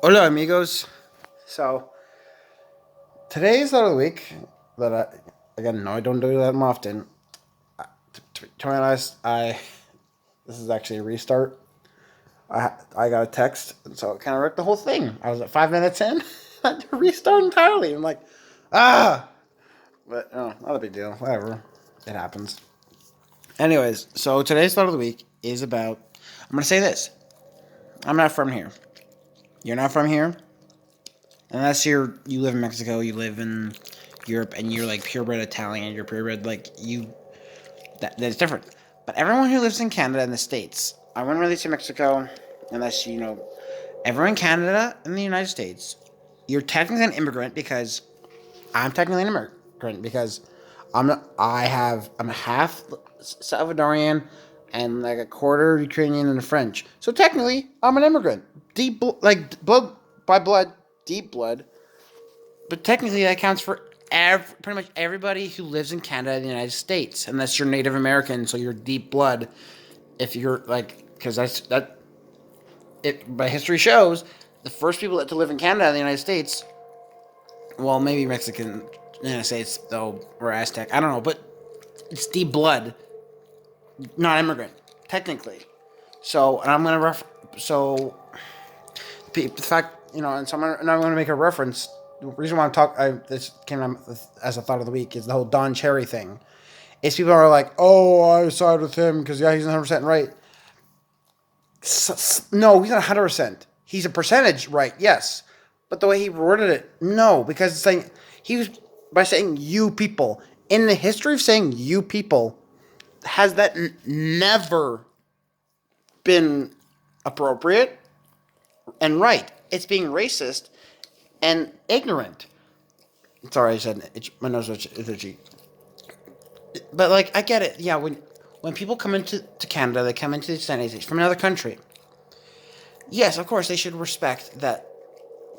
Hola, amigos. So today's the week that again, no, I don't do that often. To be honest, this is actually a restart. I got a text, and so it kind of wrecked the whole thing. I was at 5 minutes in, I had to restart entirely. I'm like, ah, but no, not a big deal. Whatever, it happens. Anyways, so today's thought of the week is about. I'm gonna say this. I'm not from here. You're not from here. Unless you live in Mexico, you live in Europe, and you're like purebred Italian, you're purebred like you. That's different. But everyone who lives in Canada and the States, I wouldn't really say Mexico, unless everyone in Canada and the United States, you're technically an immigrant because I'm technically an immigrant because I'm a half Salvadorian and like a quarter Ukrainian and French. So technically, I'm an immigrant, like blood by blood, deep blood, but technically, that counts for pretty much everybody who lives in Canada and the United States, unless you're Native American, so you're deep blood. If you're like, because that it by history shows, the first people to live in Canada and the United States, well, maybe Mexican United States though, or Aztec, I don't know, but it's deep blood, not immigrant, technically. So, and I'm gonna so the fact and so I'm gonna make a reference. The reason why this came up as a thought of the week is the whole Don Cherry thing. Is people are like, oh, I side with him because yeah, he's 100% right. No, he's not 100%. He's a percentage right, yes, but the way he worded it, no, because it's saying he was by saying you people in the history of saying you people has that never been appropriate and right. It's being racist and ignorant. Sorry, I said my nose is itchy. But like, I get it. Yeah, when people come into Canada, they come into the United States from another country. Yes, of course, they should respect that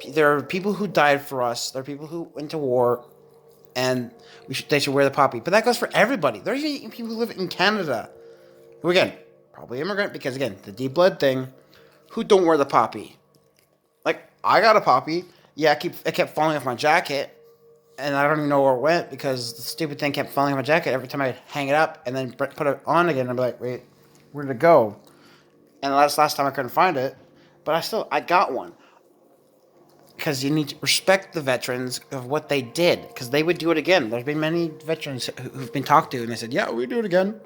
there are people who died for us. There are people who went to war, and they should wear the poppy. But that goes for everybody. There are even people who live in Canada who, again, probably immigrant because again, the deep blood thing, who don't wear the poppy. Like, I got a poppy. Yeah, it kept falling off my jacket, and I don't even know where it went because the stupid thing kept falling off my jacket every time I hang it up and then put it on again. And I'd be like, wait, where did it go? And last time I couldn't find it, but I got one because you need to respect the veterans of what they did because they would do it again. There's been many veterans who've been talked to and they said, yeah, we do it again.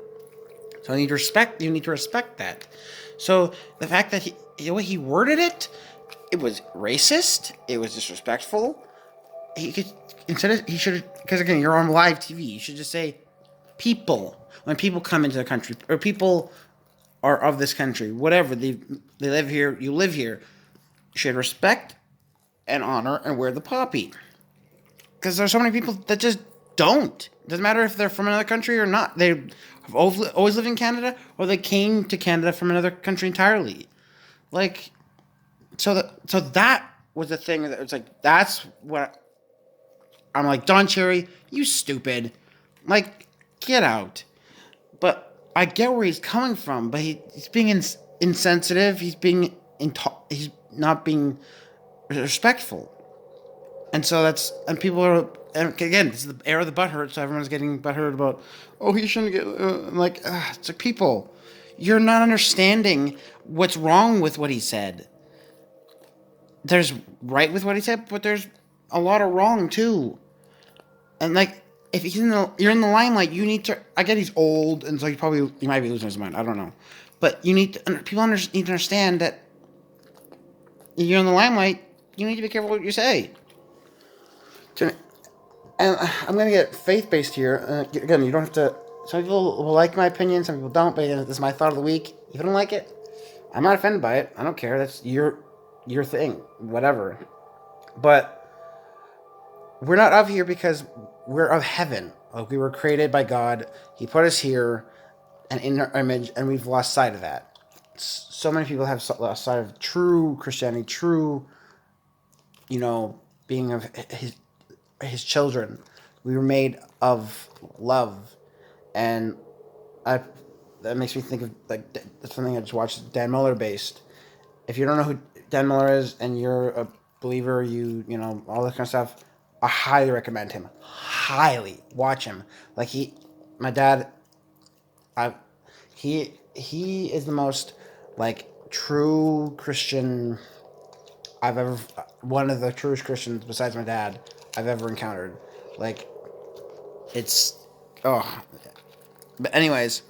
So you need to respect that. So the fact that the way he worded it, it was racist. It was disrespectful. He could he should because again you're on live TV. You should just say people when people come into the country or people are of this country, whatever they live here. You live here. You should respect and honor and wear the poppy because there's so many people that just don't. It doesn't matter if they're from another country or not. They have always lived in Canada or they came to Canada from another country entirely. Like that was the thing that was like that's what I'm like, Don Cherry, you stupid. Like, get out. But I get where he's coming from, but he's being insensitive. He's not being respectful. And so and people are, and again, this is the era of the butthurt, so everyone's getting butthurt about, oh, he shouldn't get, it's like, people, you're not understanding what's wrong with what he said. There's right with what he said, but there's a lot of wrong too. And like, if you're in the limelight, you need to. I get he's old, and so he might be losing his mind. I don't know, but people need to understand that you're in the limelight. You need to be careful what you say. And I'm gonna get faith based here. Again, you don't have to. Some people will like my opinion, some people don't. But again, this is my thought of the week. If you don't like it, I'm not offended by it. I don't care. That's your thing, whatever. But we're not of here because we're of heaven. Like we were created by God. He put us here and in our image, and we've lost sight of that. So many people have lost sight of true Christianity, true, being of his children. We were made of love, and I that makes me think of like that's something I just watched Dan Muller based. If you don't know who Dan Miller is, and you're a believer, you know all this kind of stuff, I highly recommend him. Highly watch him. Like my dad, I, he is the most like true Christian I've ever, one of the truest Christians besides my dad I've ever encountered. Like, it's, oh, but anyways,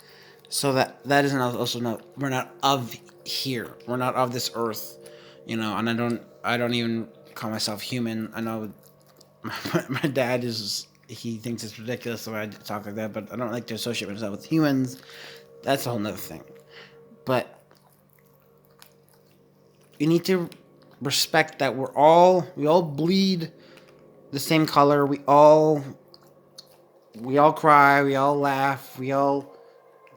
so that is also not, we're not of here, we're not of this earth, you know, and I don't even call myself human. I know my dad is, he thinks it's ridiculous the way I talk like that, but I don't like to associate myself with humans. That's a whole nother thing. But you need to respect that we all bleed the same color. We all cry, we all laugh, we all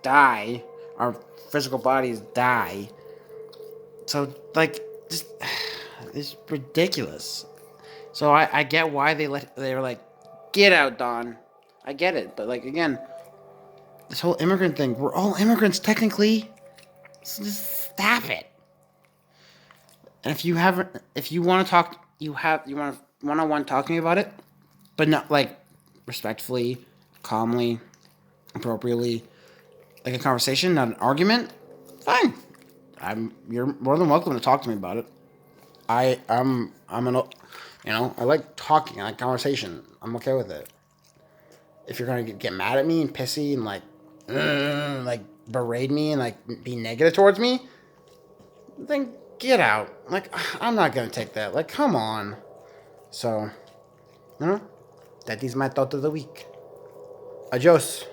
die. Our physical bodies die. So like, just, it's ridiculous. So I get why they were like, get out, Don. I get it, but like, again, this whole immigrant thing, we're all immigrants technically. So just stop it. And if you want to talk, you want one-on-one talk to me about it, but not like respectfully, calmly, appropriately, like a conversation, not an argument. Fine, you're more than welcome to talk to me about it. I'm you know, I like talking, I like conversation. I'm okay with it. If you're gonna get mad at me and pissy and like berate me and like be negative towards me, then get out. Like, I'm not gonna take that. Like, come on. So, you know, that is my thought of the week. Adios.